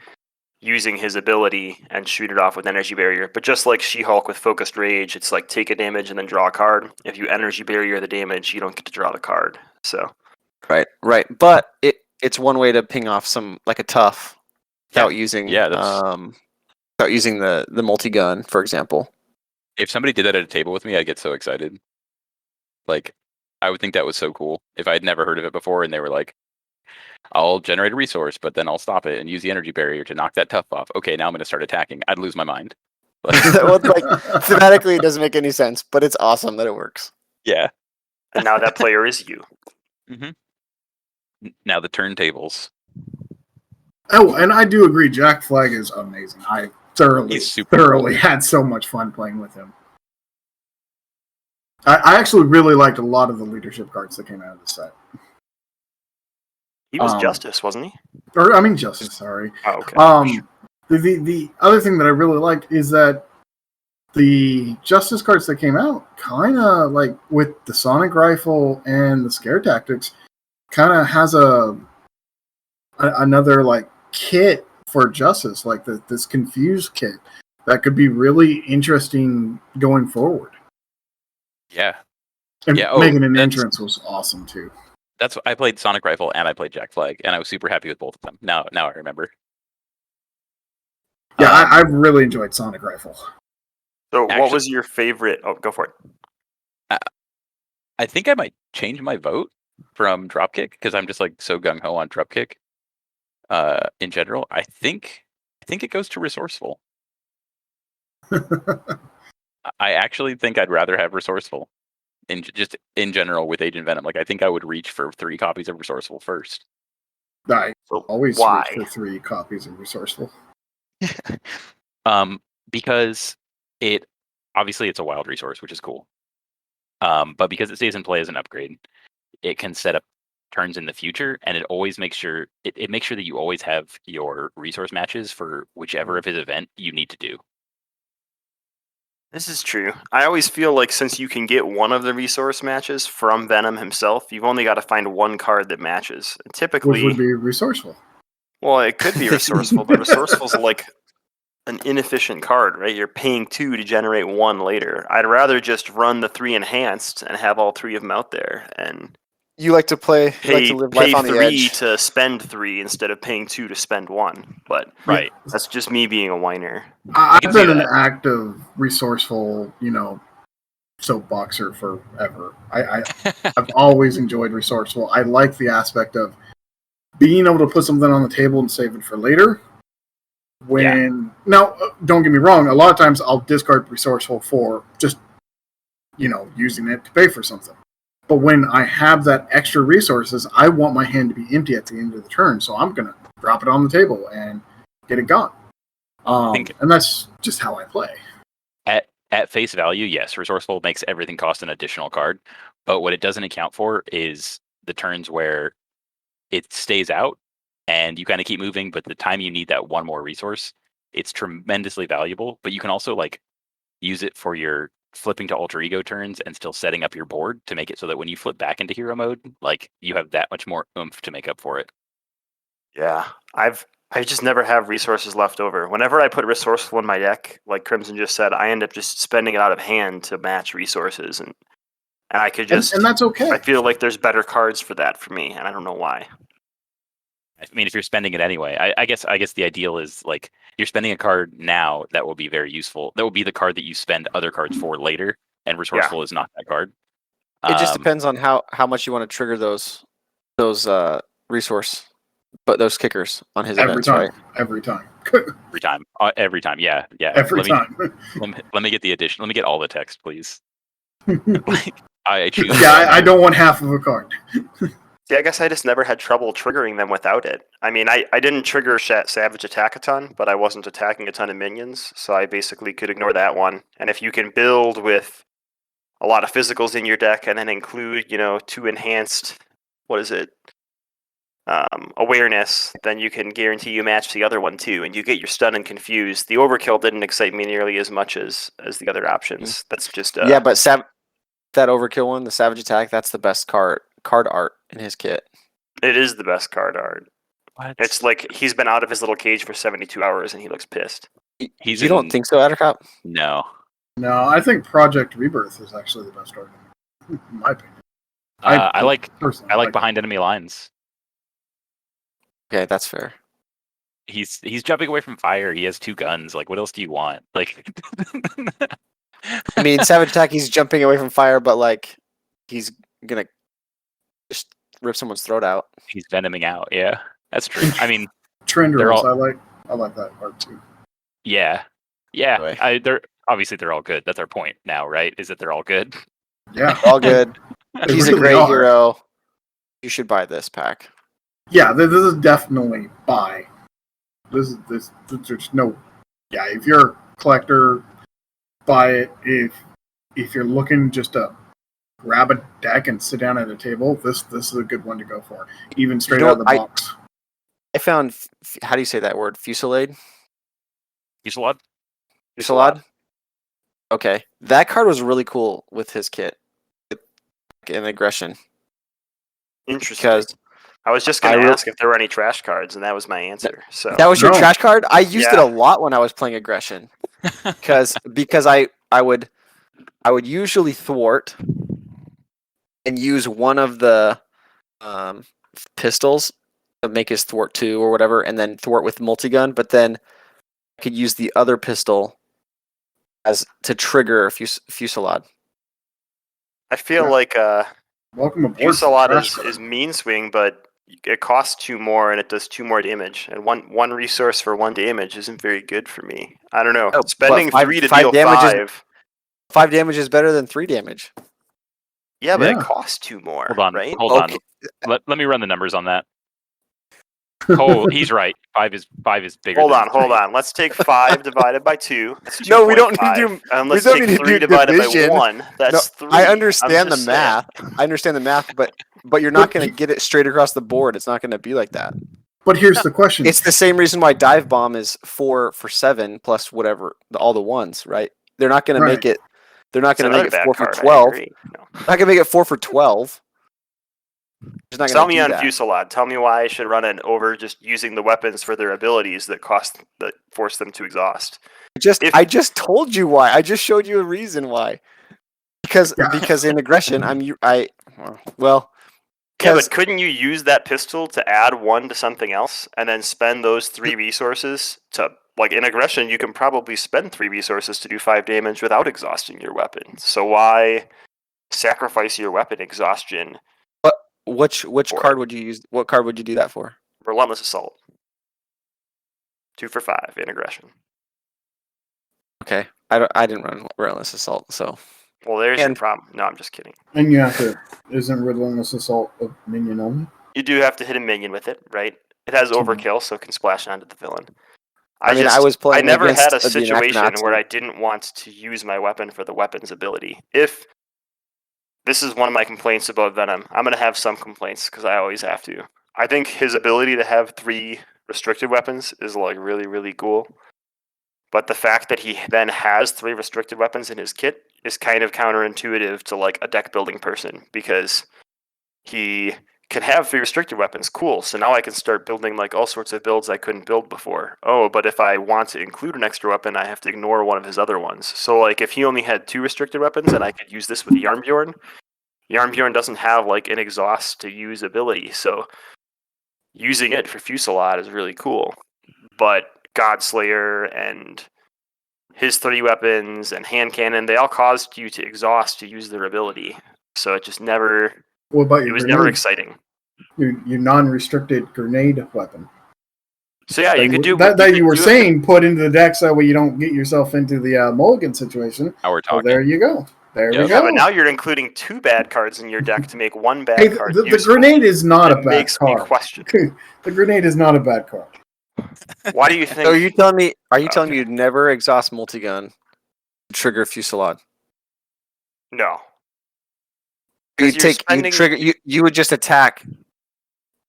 using his ability and shoot it off with energy barrier. But just like She-Hulk with focused rage, it's like take a damage and then draw a card. If you energy barrier the damage, you don't get to draw the card. So Right. But it's one way to ping off some like a tough without using without using the multi-gun, for example. If somebody did that at a table with me, I'd get so excited. Like, I would think that was so cool. If I had never heard of it before and they were like, I'll generate a resource, but then I'll stop it and use the energy barrier to knock that tough off. Okay, now I'm going to start attacking. I'd lose my mind. Well, like, thematically, it doesn't make any sense, but it's awesome that it works. Yeah. and now that player is you. Now the turntables. Oh, and I do agree, Jack Flag is amazing. I thoroughly had so much fun playing with him. I actually really liked a lot of the leadership cards that came out of the set. He was Justice, wasn't he? Justice, sorry. Oh, okay. The other thing that I really liked is that the Justice cards that came out kind of like with the Sonic Rifle and the Scare Tactics kind of has another like kit for Justice, like this Confused kit that could be really interesting going forward. Yeah. And making an entrance was awesome too. That's I played Sonic Rifle and I played Jack Flag, and I was super happy with both of them. Now I remember. Yeah, I really enjoyed Sonic Rifle. So what was your favorite? Oh, go for it. I think I might change my vote from Dropkick because I'm just like so gung ho on Dropkick. In general, I think it goes to Resourceful. I actually think I'd rather have Resourceful. In general with Agent Venom, like I think I would reach for 3 copies of Resourceful first. I always reach for 3 copies of Resourceful. Because it's a wild resource, which is cool. But because it stays in play as an upgrade, it can set up turns in the future, and it always makes sure it makes sure that you always have your resource matches for whichever of his event you need to do. This is true. I always feel like since you can get one of the resource matches from Venom himself, you've only got to find one card that matches. Which Typically, would be resourceful. well, it could be resourceful, but resourceful's like an inefficient card, right? You're paying 2 to generate 1 later. I'd rather just run the 3 enhanced and have all 3 of them out there and You like to play. You like pay, to live pay life on the 3 edge. to spend 3 instead of paying 2 to spend 1. But Right. that's just me being a whiner. I've can see been an that. active, resourceful, soapboxer forever. I've always enjoyed resourceful. I like the aspect of being able to put something on the table and save it for later. Now, don't get me wrong, a lot of times I'll discard resourceful for just, using it to pay for something. But when I have that extra resources, I want my hand to be empty at the end of the turn, so I'm going to drop it on the table and get it gone. And that's just how I play. At face value, yes, resourceful makes everything cost an additional card. But what it doesn't account for is the turns where it stays out and you kind of keep moving, but the time you need that one more resource, it's tremendously valuable. But you can also use it for your flipping to alter ego turns and still setting up your board to make it so that when you flip back into hero mode, you have that much more oomph to make up for it. Yeah, I just never have resources left over. Whenever I put resourceful in my deck, like Crimson just said, I end up just spending it out of hand to match resources, and I could just. And that's okay. I feel like there's better cards for that for me, and I don't know why. I mean, if you're spending it anyway, I guess the ideal is you're spending a card now that will be very useful. That will be the card that you spend other cards for later, and resourceful is not that card. It just depends on how much you want to trigger those resource, but those kickers on his events, right? Every time. Every time. Yeah. Every time. Let me get the addition. Let me get all the text, please. I choose. Yeah, I don't want half of a card. Yeah, I guess I just never had trouble triggering them without it. I mean, I didn't trigger Savage Attack a ton, but I wasn't attacking a ton of minions, so I basically could ignore that one. And if you can build with a lot of physicals in your deck and then include, 2 enhanced, awareness, then you can guarantee you match the other one too, and you get your stun and confused. The overkill didn't excite me nearly as much as the other options. That's just yeah, but that overkill one, the Savage Attack, that's the best card art in his kit. It is the best card art. What? It's like he's been out of his little cage for 72 hours and he looks pissed. You don't think so, Attercop? No. No, I think Project Rebirth is actually the best art, in my opinion. I like personally behind enemy lines. Okay, that's fair. He's jumping away from fire. He has 2 guns. What else do you want? I mean, Savage Attack, he's jumping away from fire, but he's gonna just rip someone's throat out. He's venoming out. Yeah, that's true. I mean, Trend they're rules, all- I like that art too. yeah. Anyway. They're obviously they're all good. That's our point now, right? Is that they're all good? Yeah, All good. They He's a really great are. hero. You should buy this pack. Yeah, this is definitely buy. There's no. Yeah, if you're a collector, buy it. If you're looking just to grab a deck and sit down at a table, this is a good one to go for. Even straight out of the box. I found, how do you say that word? Fusillade? Fusillade? Okay. That card was really cool with his kit. And aggression. Interesting. Because I was just going to ask if there were any trash cards, and that was my answer. So that was your No. trash card? I used it Yeah. a lot when I was playing aggression. because I would usually thwart and use one of the pistols to make his thwart 2 or whatever, and then thwart with multigun, but then I could use the other pistol as to trigger Fusillade. I feel Yeah. like Welcome aboard. Fusillade Trash is mean swing, but it costs 2 more and it does 2 more damage. And one resource for 1 damage isn't very good for me. I don't know. No, but Spending 3 to 5 deal damage is- 5. 5 damage is better than 3 damage. Yeah, but Yeah. it costs 2 more. Hold on. right? Hold Okay. on. Let me run the numbers on that. Oh, he's right. 5 is bigger. Hold than on, hold on. Let's take 5 divided by 2. That's No, we don't need to 2.5. And let's don't take need to 3 do divided division. by 1. That's 3. I I'm understand the just saying. math. I understand the math, but you're not going to get it straight across the board. It's not going to be like that. But here's the question. It's the same reason why dive bomb is 4 for 7 plus whatever all the ones, right? They're not going to make it. They're not It's going to make another it bad 4 for card. I 12. agree. No. Not going to make it 4 for 12. Just not Tell going to me do on that. Fusillade. Tell me why I should run it over just using the weapons for their abilities that force them to exhaust. I just told you why. I just showed you a reason why. Because in aggression, Yeah, but couldn't you use that pistol to add 1 to something else and then spend those 3 resources to, like, in aggression, you can probably spend 3 resources to do 5 damage without exhausting your weapon. So why sacrifice your weapon exhaustion? Which card would you use? What card would you do that for? Relentless Assault. 2 for 5 in aggression. Okay, I didn't run Relentless Assault, so. Well, there's your problem. No, I'm just kidding. And you have to. Isn't Relentless Assault a minion only? You do have to hit a minion with it, right? It has overkill, so it can splash onto the villain. I was playing. I never had a against the situation where Anachronaut. I didn't want to use my weapon for the weapon's ability. If this is one of my complaints about Venom, I'm going to have some complaints because I always have to. I think his ability to have 3 restricted weapons is like really, really cool. But the fact that he then has 3 restricted weapons in his kit is kind of counterintuitive to like a deck building person, because he can have 3 restricted weapons. Cool. So now I can start building like all sorts of builds I couldn't build before. Oh, but if I want to include an extra weapon, I have to ignore one of his other ones. So like if he only had 2 restricted weapons and I could use this with Yarnbjorn doesn't have like an exhaust to use ability. So using it for Fusillade is really cool. But Godslayer and his 3 weapons and hand cannon, they all caused you to exhaust to use their ability. So it just never... What about your It was grenade? never exciting. Your non-restricted grenade weapon. So yeah, you could do... That you were saying, put into the deck so that way you don't get yourself into the mulligan situation. Now we're talking. Well, there you go. There we Yeah, go. but now you're including 2 bad cards in your deck to make 1 bad card the useful. grenade is not a It bad makes me card. question. The grenade is not a bad card. Why do you think... So are you telling me? Are you telling Okay. me you'd never exhaust multigun, trigger Fusillade? No. You 'Cause you're spending- trigger. You would just attack. You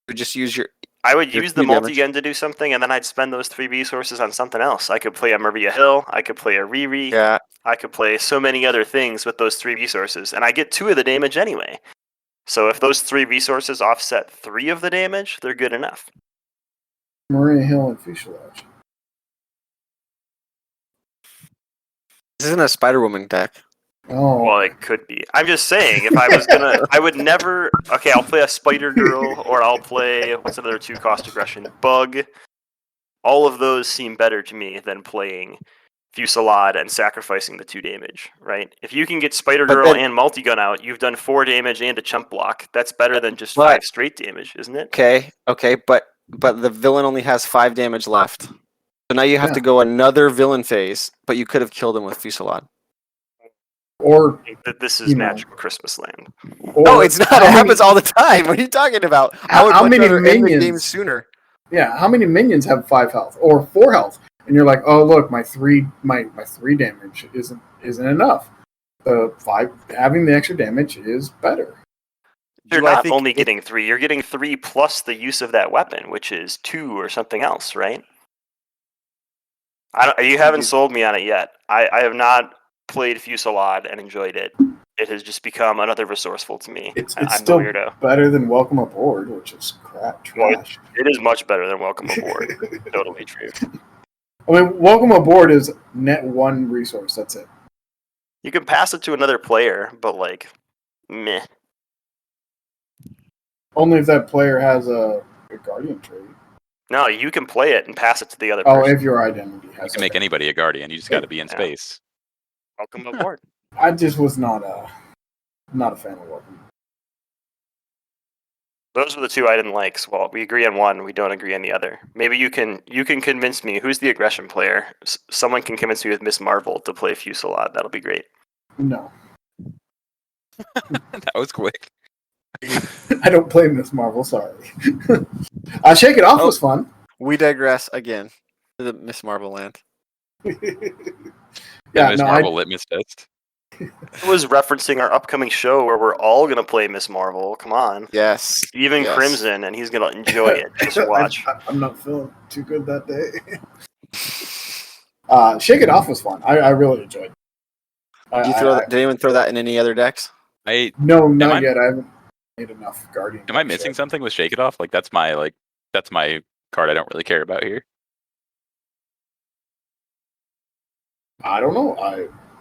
would just use your. I would your use the 3 damage. multi-gun to do something, and then I'd spend those 3 resources on something else. I could play a Maria Hill, I could play a Riri, Yeah. I could play so many other things with those 3 resources, and I get 2 of the damage anyway. So if those 3 resources offset 3 of the damage, they're good enough. Maria Hill and Fuselage. This isn't a Spider Woman deck. Oh, Well, it could be. I'm just saying, if I was gonna, I would never. Okay, I'll play a Spider Girl, or I'll play what's another 2-cost aggression, Bug. All of those seem better to me than playing Fusillade and sacrificing the 2 damage, right? If you can get Spider But Girl then- and multi-gun out, you've done 4 damage and a chump block. That's better than just But- 5 straight damage, isn't it? Okay, but the villain only has 5 damage left. So now you have Yeah. to go another villain phase, but you could have killed him with Fusillade. or This is You know. Magical Christmas Land. No, it's not. It happens all the time. What are you talking about? I would How much many rather end the minions? game sooner. Yeah, how many minions have 5 health or 4 health? And you're like, oh look, my 3 damage isn't enough. The 5 having the extra damage is better. You're Do I not think only it- getting 3, you're getting 3 plus the use of that weapon, which is 2 or something else, right? You haven't sold me on it yet. I have not played Fusillade and enjoyed it. It has just become another resourceful to me. It's I'm still the weirdo. better than Welcome Aboard, which is trash. It is much better than Welcome Aboard. Totally true. I mean, Welcome Aboard is net 1 resource. That's it. You can pass it to another player, but like, meh. Only if that player has a Guardian trait. No, you can play it and pass it to the other Oh, person. if your identity has. You can make anybody a guardian. You just got to be in Yeah. space. Welcome Aboard. I just was not a fan of Welcome. Those were the 2 I didn't like. So, well, we agree on one, we don't agree on the other. Maybe you can convince me. Who's the aggression player? Someone can convince me with Miss Marvel to play Fusillade. That'll be great. No, That was quick. I don't play Miss Marvel. Sorry. Shake It Off was fun. We digress again to the Miss Marvel land. Yeah, Miss no, Marvel litmus test. I was referencing our upcoming show where we're all going to play Miss Marvel. Come on. Yes. Even Yes. Crimson, and he's going to enjoy it. Just watch. I'm not feeling too good that day. Shake It Off was fun. I really enjoyed it. Did anyone throw that in any other decks? No, not I- yet. I haven't made enough Guardian. Am I decks missing yet. something with Shake It Off? That's my card I don't really care about here. I don't know.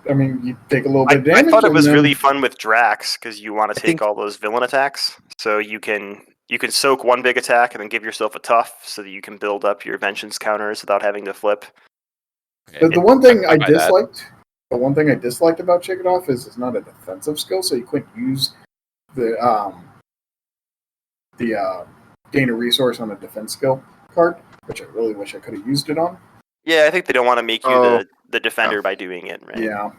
I mean, you take a little bit of I damage. thought it was and then- really fun with Drax because you want to think- take all those villain attacks. So you can soak one big attack and then give yourself a tough so that you can build up your vengeance counters without having to flip. Okay. The one thing I buy that. disliked, about Shake It Off is it's not a defensive skill, so you couldn't use the gain a resource on a defense skill card, which I really wish I could have used it on. Yeah, I think they don't want to make you Oh. the defender by doing it, right? Yeah.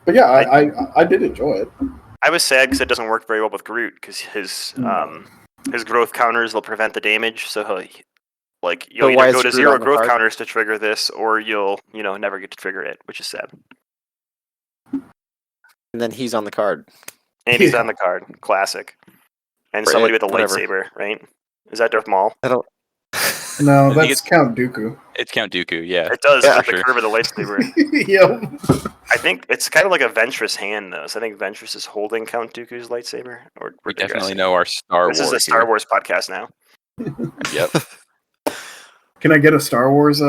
But yeah, I did enjoy it. I was sad because it doesn't work very well with Groot because his growth counters will prevent the damage. So you'll So why either go is to Groot 0 on the growth card? counters to trigger this, or you'll never get to trigger it, which is sad. And then he's on the card. And he's Yeah. on the card, classic. And Right, somebody with a whatever. lightsaber, right? Is that Darth Maul? I don't. No, I think that's it's- Count Dooku. It's Count Dooku, yeah. It does Yeah, with for the sure. curve of the lightsaber. Yep. I think it's kind of like a Ventress hand, though. So I think Ventress is holding Count Dooku's lightsaber. Or We we're definitely digressing. know our Star This Wars is a Star here. Wars podcast now. Yep. Can I get a Star Wars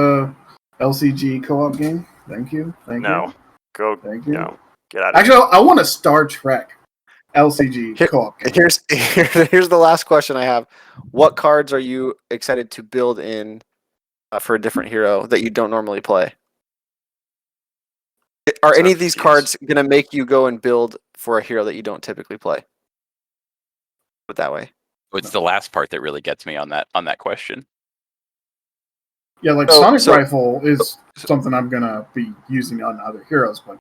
LCG co-op game? Thank you. Thank No, you. go. Thank you. No, get out of Actually, I want a Star Trek LCG Here- co-op game. Here's the last question I have. What cards are you excited to build in for a different hero that you don't normally play? Are So any of these confused. cards gonna make you go and build for a hero that you don't typically play? Put it that way. It's the last part that really gets me on that question. Yeah, like So- Sonic so- Rifle is something I'm gonna be using on other heroes, but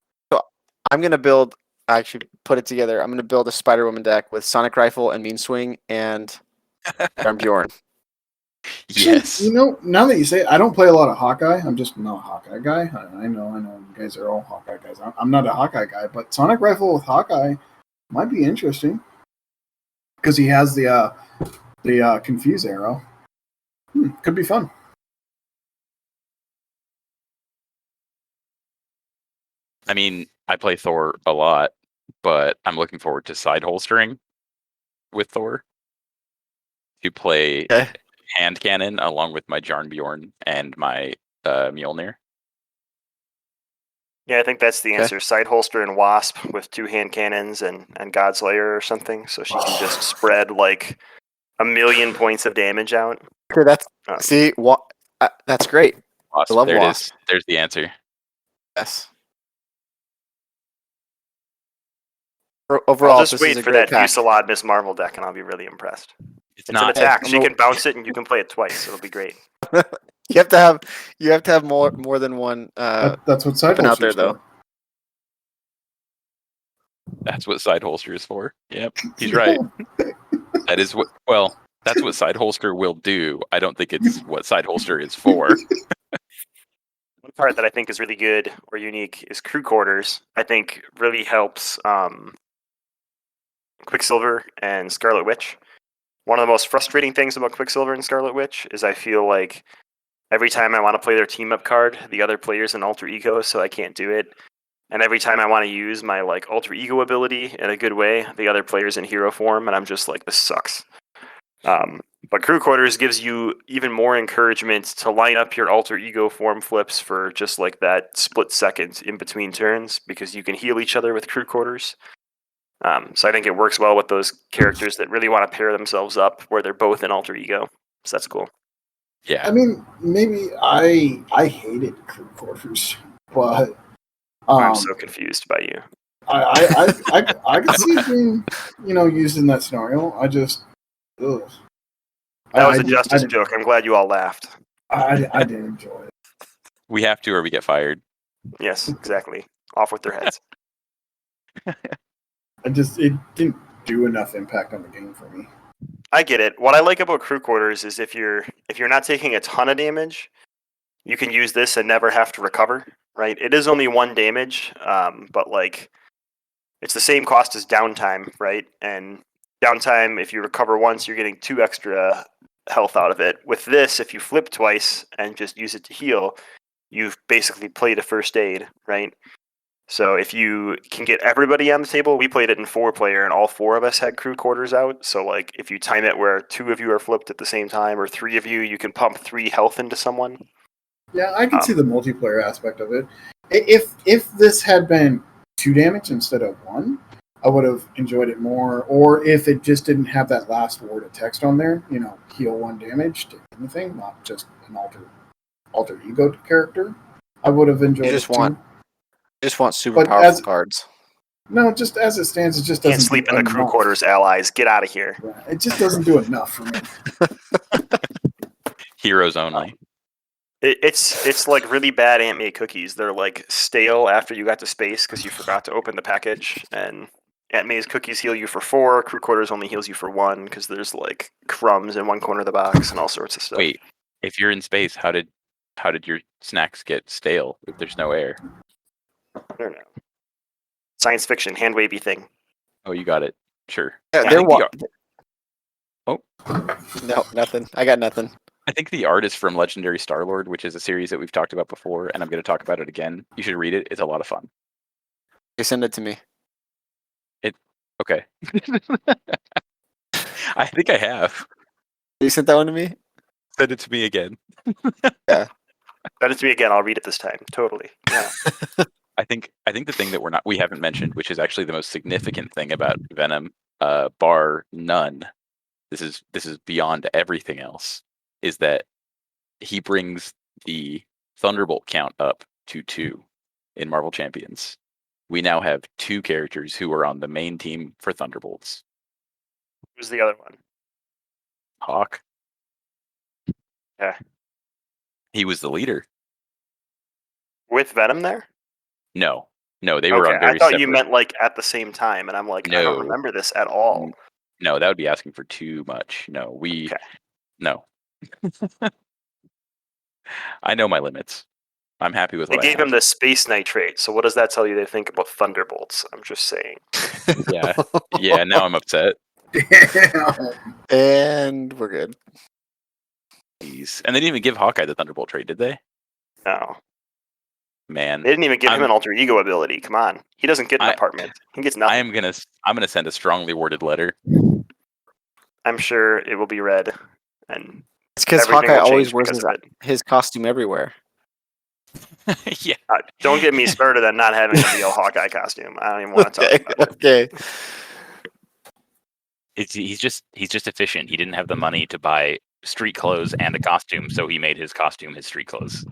I'm gonna build. I actually put it together. I'm gonna build a Spider Woman deck with Sonic Rifle and Mean Swing and Bjorn. Yes. You know, now that you say it, I don't play a lot of Hawkeye. I'm just not a Hawkeye guy. I know you guys are all Hawkeye guys. I'm not a Hawkeye guy, but Sonic Rifle with Hawkeye might be interesting because he has the Confuse arrow. Could be fun. I mean, I play Thor a lot, but I'm looking forward to side holstering with Thor to play Okay. hand cannon along with my Jarnbjorn and my Mjolnir. Yeah, I think that's the Okay. answer. Side holster and Wasp with 2 hand cannons and God's Lair or something, so she can just spread like 1,000,000 points of damage out. Okay, that's Oh. see what that's great. Wasp, love there Wasp. it is. There's the answer. Yes. Overall, I'll just this wait is a for great that pack. Fusillade Miss Marvel deck, and I'll be really impressed. It's an not attack. I'm She a- can bounce it, and you can play it twice. It'll be great. You have to have more than one. That's what side weapon out there, holsters though. for. That's what side holster is for. Yep, he's right. That is what. Well, that's what side holster will do. I don't think it's what side holster is for. One card that I think is really good or unique is Crew Quarters. I think really helps Quicksilver and Scarlet Witch. One of the most frustrating things about Quicksilver and Scarlet Witch is I feel like every time I want to play their team up card, the other player's an alter ego, so I can't do it. And every time I want to use my alter ego ability in a good way, the other player's in hero form, and I'm just like, this sucks. But Crew Quarters gives you even more encouragement to line up your alter ego form flips for just like that split second in between turns, because you can heal each other with Crew Quarters. So I think it works well with those characters that really want to pair themselves up where they're both in alter ego. So that's cool. Yeah. I mean, maybe I hated Crew Quarters, but I'm so confused by you. I could see it being used in that scenario. I just ugh. That was I a did- justice I did- joke. I'm glad you all laughed. I did enjoy it. We have to, or we get fired. Yes, exactly. Off with their heads. It didn't do enough impact on the game for me. I get it. What I like about Crew Quarters is if you're not taking a ton of damage, you can use this and never have to recover. Right? It is only 1 damage, but it's the same cost as downtime, right? And downtime, if you recover once, you're getting 2 extra health out of it. With this, if you flip twice and just use it to heal, you've basically played a first aid, right? So if you can get everybody on the table, we played it in 4-player, and all 4 of us had crew quarters out. So like if you time it where 2 of you are flipped at the same time, or 3 of you, you can pump 3 health into someone. Yeah, I can see the multiplayer aspect of it. If this had been 2 damage instead of 1, I would have enjoyed it more. Or if it just didn't have that last word of text on there, heal 1 damage to anything, not just an alter ego character, I would have enjoyed You just it want too. just want super But powerful cards. No, just as it stands, it just doesn't Can't sleep do in the crew enough. quarters, allies. Get out of here. Yeah, it just doesn't do enough for me. Heroes only. It's like really bad Aunt May cookies. They're like stale after you got to space because you forgot to open the package. And Aunt May's cookies heal you for 4. Crew quarters only heals you for 1 because there's like crumbs in one corner of the box and all sorts of stuff. Wait, if you're in space, how did your snacks get stale if there's no air? I don't know. Science fiction, hand wavy thing. Oh, you got it. Sure. Yeah, I they're think the wa- No, nothing. I got nothing. I think the art is from Legendary Star-Lord, which is a series that we've talked about before, and I'm going to talk about it again. You should read it. It's a lot of fun. You send it to me. Okay. I think I have. You sent that one to me? Send it to me again. Send it to me again. I'll read it this time. Totally. Yeah. I think the thing that we haven't mentioned, which is actually the most significant thing about Venom, bar none. This is beyond everything else. Is that he brings the Thunderbolt count up to 2 in Marvel Champions. We now have 2 characters who are on the main team for Thunderbolts. Who's the other one? Hawk. Yeah. He was the leader. With Venom there? No, they were Okay, on very I thought separate. you meant like at the same time, and I'm like, I don't No. remember this at all. No, that would be asking for too much. No, Okay. no. I know my limits. I'm happy with They what I gave have. him the space nitrate, so what does that tell you they think about Thunderbolts? I'm just saying. Yeah, yeah. Now I'm upset. Damn. And we're good. Jeez. And they didn't even give Hawkeye the Thunderbolt trait, did they? No. Man, They didn't even give him I'm- an alter ego ability. Come on. He doesn't get an apartment. He gets nothing. I'm gonna send a strongly worded letter. I'm sure it will be read, and It's because everything Hawkeye will always change wears because of it. his costume everywhere. Yeah. Don't get me started on not having a real Hawkeye costume. I don't even want to talk about it. Okay. He's just efficient. He didn't have the money to buy street clothes and a costume, so he made his costume his street clothes.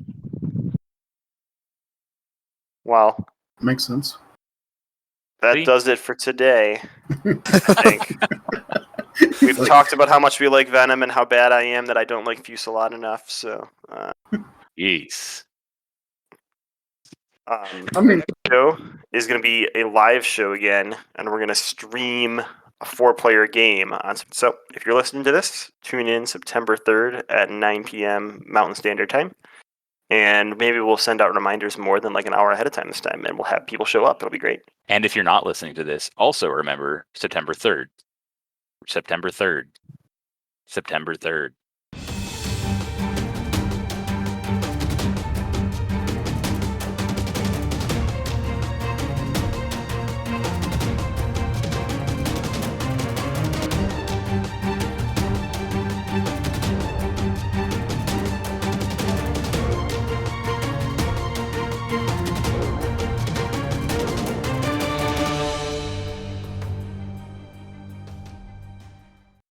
Well, Makes sense. that See? does it for today, I think. We've talked about how much we like Venom and how bad I am that I don't like Fusillade enough, so... Yes. I mean, show is going to be a live show again, and we're going to stream a 4-player game. So if you're listening to this, tune in September 3rd at 9 p.m. Mountain Standard Time, and maybe we'll send out reminders more than like an hour ahead of time this time, and we'll have people show up. It'll be great. And if you're not listening to this, also remember September 3rd. September 3rd. September 3rd.